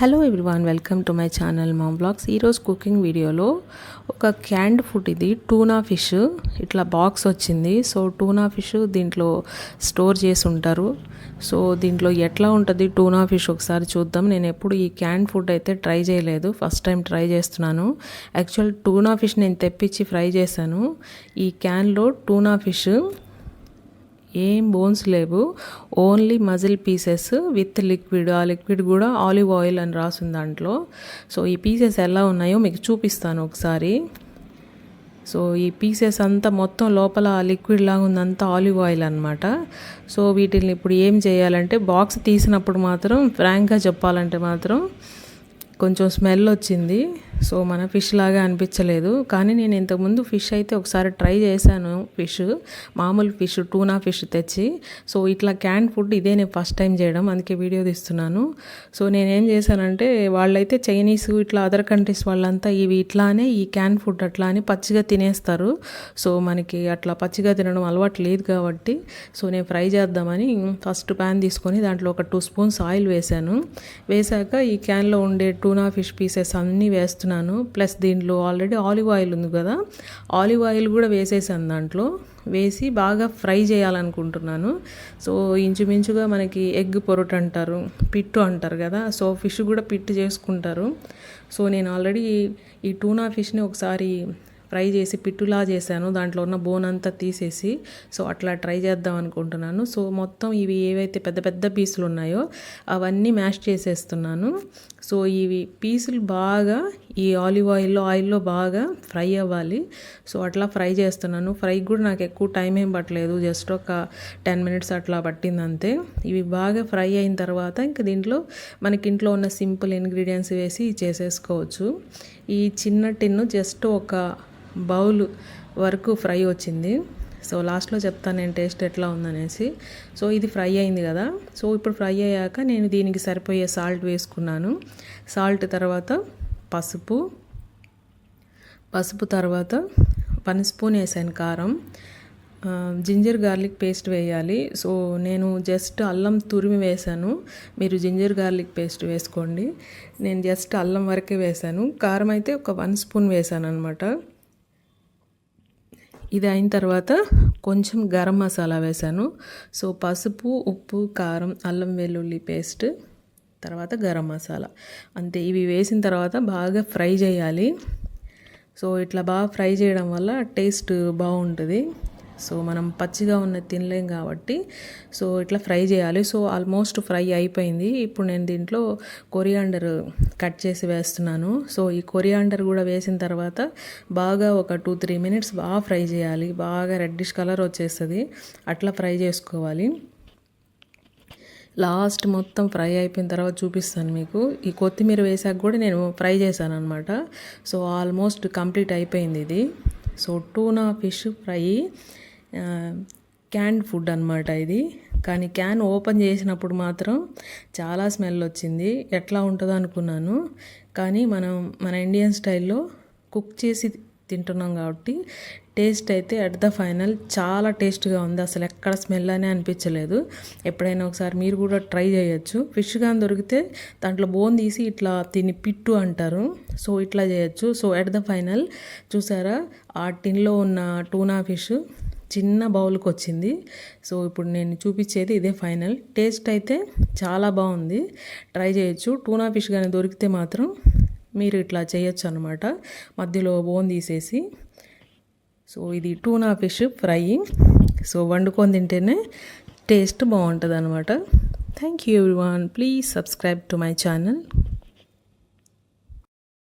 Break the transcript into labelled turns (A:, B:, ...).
A: Hello everyone, welcome to my channel mom blogs. ఈరోజు cooking వీడియోలో ఒక క్యాండ్ ఫుడ్, ఇది టూనా ఫిష్. ఇట్లా బాక్స్ వచ్చింది. సో టూనా ఫిష్ దీంట్లో స్టోర్ చేసి ఉంటారు. సో దీంట్లో ఎట్లా ఉంటుంది టూనా ఫిష్ ఒకసారి చూద్దాం. నేను ఎప్పుడు ఈ క్యాండ్ ఫుడ్ అయితే ట్రై చేయలేదు, ఫస్ట్ టైం ట్రై చేస్తున్నాను. యాక్చువల్ టూనా ఫిష్ నేను తెప్పించి ఫ్రై చేశాను. ఈ క్యాన్లో టూనా ఫిష్ ఏం బోన్స్ లేవు, only muscle pieces with liquid. ఆ లిక్విడ్ కూడా ఆలివ్ ఆయిల్ అని రాసింది దాంట్లో. సో ఈ పీసెస్ ఎలా ఉన్నాయో మీకు చూపిస్తాను ఒకసారి. సో ఈ పీసెస్ అంతా మొత్తం లోపల లిక్విడ్ లాగా ఉందంతా ఆలివ్ ఆయిల్ అనమాట. సో వీటిని ఇప్పుడు ఏం చేయాలంటే, బాక్స్ తీసినప్పుడు మాత్రం ఫ్రాంక్గా చెప్పాలంటే మాత్రం కొంచెం స్మెల్ వచ్చింది. సో మన ఫిష్ లాగా అనిపించలేదు. కానీ నేను ఇంతకుముందు ఫిష్ అయితే ఒకసారి ట్రై చేశాను, ఫిష్ మామూలు ఫిష్ టూనా ఫిష్ తెచ్చి. సో ఇట్లా క్యాన్ ఫుడ్ ఇదే నేను ఫస్ట్ టైం చేయడం, అందుకే వీడియో తీస్తున్నాను. సో నేనేం చేశానంటే, వాళ్ళైతే చైనీస్ ఇట్లా అదర్ కంట్రీస్ వాళ్ళంతా ఇవి ఇట్లానే ఈ క్యాన్ ఫుడ్ అట్లా అని పచ్చిగా తినేస్తారు. సో మనకి అట్లా పచ్చిగా తినడం అలవాటు లేదు కాబట్టి, సో నేను ఫ్రై చేద్దామని ఫస్ట్ ప్యాన్ తీసుకొని దాంట్లో ఒక 2 స్పూన్స్ ఆయిల్ వేశాను. వేశాక ఈ క్యాన్లో ఉండే టూనా ఫిష్ పీసెస్ అన్నీ వేస్తున్నాను. ప్లస్ దీంట్లో ఆల్రెడీ ఆలివ్ ఆయిల్ ఉంది కదా, ఆలివ్ ఆయిల్ కూడా వేసేసాను. దాంట్లో వేసి బాగా ఫ్రై చేయాలనుకుంటున్నాను. సో ఇంచుమించుగా మనకి ఎగ్ పొరట్ అంటారు, పిట్టు అంటారు కదా, సో ఫిష్ కూడా పిట్టు చేసుకుంటారు. సో నేను ఆల్రెడీ ఈ టూనా ఫిష్ని ఒకసారి ఫ్రై చేసి పిట్టులా చేశాను, దాంట్లో ఉన్న బోన్ అంతా తీసేసి. సో అట్లా ట్రై చేద్దాం అనుకుంటున్నాను. సో మొత్తం ఇవి ఏవైతే పెద్ద పెద్ద పీసులు ఉన్నాయో అవన్నీ మ్యాష్ చేసేస్తున్నాను. సో ఇవి పీసులు బాగా ఈ ఆలివ్ ఆయిల్లో బాగా ఫ్రై అవ్వాలి. సో అట్లా ఫ్రై చేస్తున్నాను. ఫ్రై కూడా నాకు ఎక్కువ టైం ఏం పట్టలేదు, జస్ట్ ఒక 10 మినిట్స్ అట్లా పట్టింది అంతే. ఇవి బాగా ఫ్రై అయిన తర్వాత ఇంక దీంట్లో మనకి ఇంట్లో ఉన్న సింపుల్ ఇంగ్రీడియంట్స్ వేసి చేసేసుకోవచ్చు. ఈ చిన్న టిన్ను జస్ట్ ఒక బౌల్ వరకు ఫ్రై వచ్చింది. సో లాస్ట్లో చెప్తాను నేను టేస్ట్ ఎట్లా ఉందనేసి. సో ఇది ఫ్రై అయింది కదా. సో ఇప్పుడు ఫ్రై అయ్యాక నేను దీనికి సరిపోయే సాల్ట్ వేసుకున్నాను. సాల్ట్ తర్వాత పసుపు తర్వాత 1 స్పూన్ వేసాను కారం. జింజర్ గార్లిక్ పేస్ట్ వేయాలి. సో నేను జస్ట్ అల్లం తురిమి వేసాను, మీరు జింజర్ గార్లిక్ పేస్ట్ వేసుకోండి. నేను జస్ట్ అల్లం వరకే వేసాను. కారం అయితే ఒక 1 స్పూన్ వేసాను అనమాట. ఇది అయిన తర్వాత కొంచెం గరం మసాలా వేసాను. సో పసుపు, ఉప్పు, కారం, అల్లం వెల్లుల్లి పేస్ట్, తర్వాత గరం మసాలా, అంతే. ఇవి వేసిన తర్వాత బాగా ఫ్రై చేయాలి. సో ఇట్లా బాగా ఫ్రై చేయడం వల్ల టేస్ట్ బాగుంటుంది. సో మనం పచ్చిగా ఉన్న తినలేం కాబట్టి సో ఇట్లా ఫ్రై చేయాలి. సో ఆల్మోస్ట్ ఫ్రై అయిపోయింది. ఇప్పుడు నేను దీంట్లో కొరియాండర్ కట్ చేసి వేస్తున్నాను. సో ఈ కొరియాండర్ కూడా వేసిన తర్వాత బాగా ఒక 2-3 మినిట్స్ బాగా ఫ్రై చేయాలి. బాగా రెడ్డిష్ కలర్ వచ్చేస్తుంది, అట్లా ఫ్రై చేసుకోవాలి. లాస్ట్ మొత్తం ఫ్రై అయిపోయిన తర్వాత చూపిస్తాను మీకు. ఈ కొత్తిమీర వేసాక కూడా నేను ఫ్రై చేశాను అనమాట. సో ఆల్మోస్ట్ కంప్లీట్ అయిపోయింది ఇది. So tuna fish fry canned food అనమాట ఇది. కానీ క్యాన్ ఓపెన్ చేసినప్పుడు మాత్రం చాలా స్మెల్ వచ్చింది. ఎట్లా ఉంటుందో అనుకున్నాను. కానీ మన ఇండియన్ స్టైల్లో కుక్ చేసి తింటున్నాం కాబట్టి టేస్ట్ అయితే అట్ ద ఫైనల్ చాలా టేస్ట్గా ఉంది. అసలు ఎక్కడ స్మెల్ అనే అనిపించలేదు. ఎప్పుడైనా ఒకసారి మీరు కూడా ట్రై చేయొచ్చు. ఫిష్ కానీ దొరికితే దాంట్లో బోన్ తీసి ఇట్లా తిని పిట్టు అంటారు, సో ఇట్లా చేయొచ్చు. సో అట్ ద ఫైనల్ చూసారా, ఆ టిన్లో ఉన్న టూనా ఫిష్ చిన్న బౌల్కి వచ్చింది. సో ఇప్పుడు నేను చూపించేది ఇదే ఫైనల్. టేస్ట్ అయితే చాలా బాగుంది, ట్రై చేయొచ్చు. టూనా ఫిష్ కానీ దొరికితే మాత్రం మీరు ఇట్లా చేయొచ్చు అనమాట, మధ్యలో బోన్ తీసేసి. సో ఇది టూనా ఫిష్ ఫ్రై. సో వండుకొని తింటేనే టేస్ట్ బాగుంటుంది అనమాట. Thank you everyone, please subscribe to my channel.